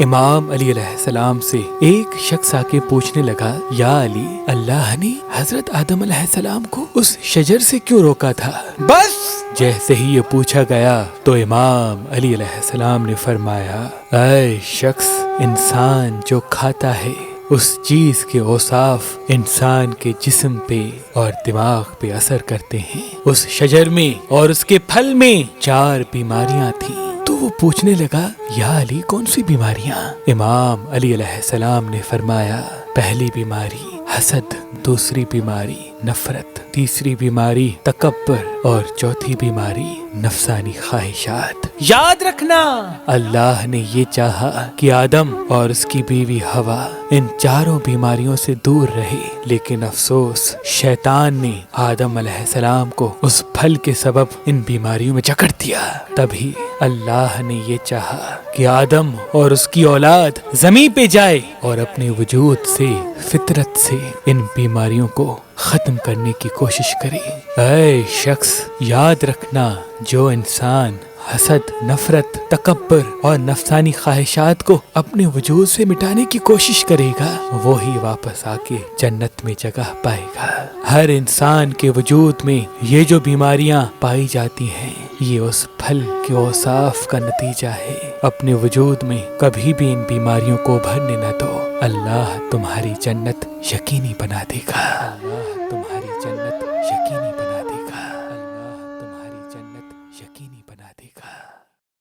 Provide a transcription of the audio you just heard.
امام علی علیہ السلام سے ایک شخص آ کے پوچھنے لگا، یا علی، اللہ نے حضرت آدم علیہ السلام کو اس شجر سے کیوں روکا تھا؟ بس جیسے ہی یہ پوچھا گیا تو امام علی علیہ السلام نے فرمایا، اے شخص، انسان جو کھاتا ہے اس چیز کے اوصاف انسان کے جسم پہ اور دماغ پہ اثر کرتے ہیں۔ اس شجر میں اور اس کے پھل میں 4 بیماریاں تھیں۔ تو وہ پوچھنے لگا، یا علی، کون سی بیماریاں؟ امام علی علیہ السلام نے فرمایا، پہلی بیماری حسد، دوسری بیماری نفرت، تیسری بیماری تکبر اور چوتھی بیماری نفسانی خواہشات۔ یاد رکھنا، اللہ نے یہ چاہا کہ آدم اور اس کی بیوی ہوا ان 4 بیماریوں سے دور رہے، لیکن افسوس شیطان نے آدم علیہ السلام کو اس پھل کے سبب ان بیماریوں میں جکڑ دیا۔ تبھی اللہ نے یہ چاہا کہ آدم اور اس کی اولاد زمین پہ جائے اور اپنے وجود سے، فطرت سے ان بیماریوں کو ختم کرنے کی کوشش کرے۔ اے شخص، یاد رکھنا، جو انسان حسد، نفرت، تکبر اور نفسانی خواہشات کو اپنے وجود سے مٹانے کی کوشش کرے گا، وہی واپس آ کے جنت میں جگہ پائے گا۔ ہر انسان کے وجود میں یہ جو بیماریاں پائی جاتی ہیں، یہ اس پھل کے اوصاف کا نتیجہ ہے۔ اپنے وجود میں کبھی بھی ان بیماریوں کو ابھرنے نہ دو، اللہ تمہاری جنت یقینی بنا دے گا۔